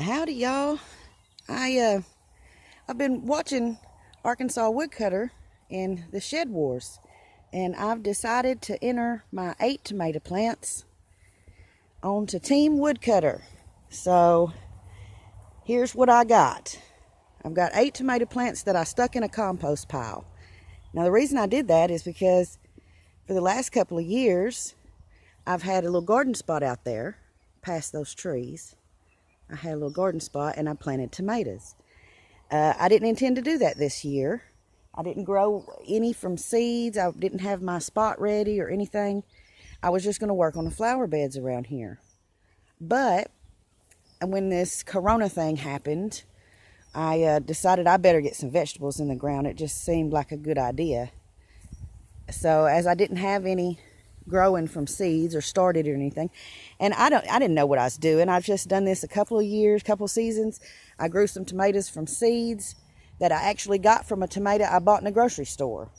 Howdy, y'all. I've been watching Arkansas Woodcutter in the Shed Wars, and I've decided to enter my 8 tomato plants onto Team Woodcutter. So here's what I got. I've got 8 tomato plants that I stuck in a compost pile. Now the reason I did that is because for the last couple of years I've had a little garden spot out there past those trees. I had a little garden spot and I planted tomatoes. I didn't intend to do that this year. I didn't grow any from seeds. I didn't have my spot ready or anything. I was just going to work on the flower beds around here. But when this corona thing happened, I decided I better get some vegetables in the ground. It just seemed like a good idea. So as I didn't have any growing from seeds or started or anything, and I didn't know what I was doing. I've just done this a couple of years, couple of seasons. I grew some tomatoes from seeds that I actually got from a tomato I bought in a grocery store,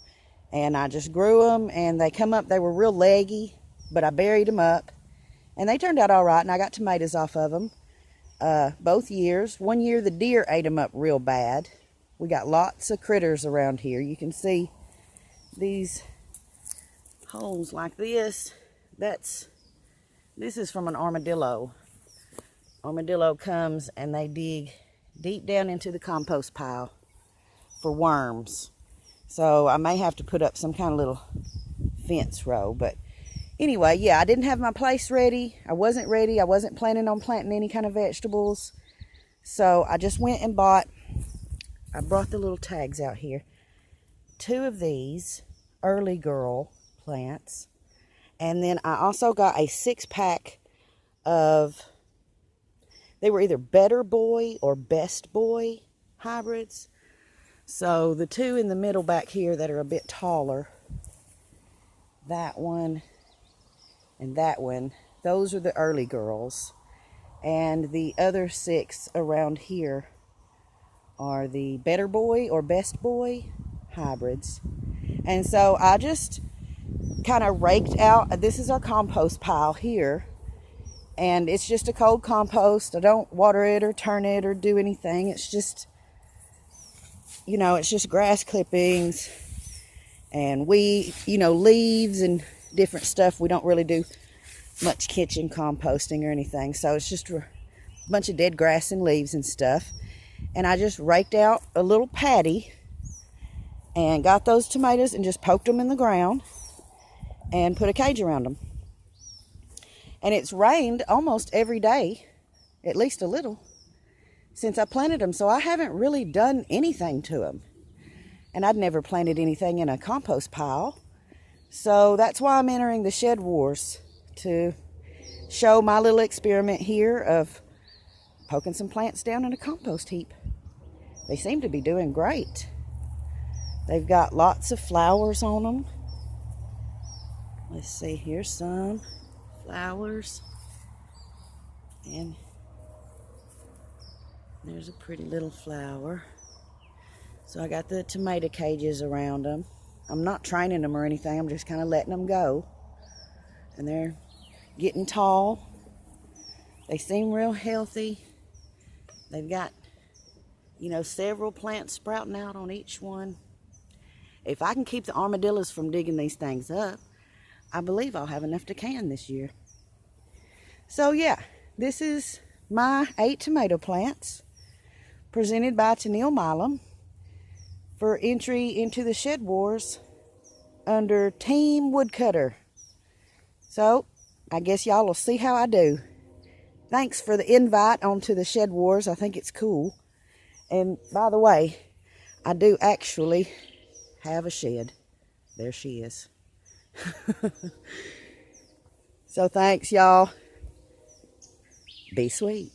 and I just grew them, and they come up. They were real leggy, but I buried them up, and they turned out all right, and I got tomatoes off of them both years. One year the deer ate them up real bad. We got lots of critters around here. You can see these holes like this. This is from an armadillo. Armadillo comes and they dig deep down into the compost pile for worms. So I may have to put up some kind of little fence row. But anyway, yeah, I didn't have my place ready. I wasn't ready. I wasn't planning on planting any kind of vegetables. So I just went and bought, I brought the little tags out here, 2 of these early girl plants, and then I also got a 6-pack of, they were either Better Boy or Best Boy hybrids. So the 2 in the middle back here that are a bit taller, that one and that one, those are the early girls, and the other 6 around here are the Better Boy or Best Boy hybrids. And so I just kind of raked out, this is our compost pile here, and it's just a cold compost. I don't water it or turn it or do anything. It's just, you know, it's just grass clippings and leaves and different stuff. We don't really do much kitchen composting or anything, so it's just a bunch of dead grass and leaves and stuff. And I just raked out a little patty and got those tomatoes and just poked them in the ground and put a cage around them. And it's rained almost every day, at least a little, since I planted them. So I haven't really done anything to them. And I'd never planted anything in a compost pile. So that's why I'm entering the Shed Wars, to show my little experiment here of poking some plants down in a compost heap. They seem to be doing great. They've got lots of flowers on them. Let's see, here's some flowers. And there's a pretty little flower. So I got the tomato cages around them. I'm not training them or anything. I'm just kind of letting them go. And they're getting tall. They seem real healthy. They've got, several plants sprouting out on each one. If I can keep the armadillos from digging these things up, I believe I'll have enough to can this year. So yeah, this is my 8 tomato plants presented by Tennille Milam for entry into the Shed Wars under Team Woodcutter. So I guess y'all will see how I do. Thanks for the invite onto the Shed Wars. I think it's cool. And by the way, I do actually have a shed. There she is. So thanks, y'all. Be sweet.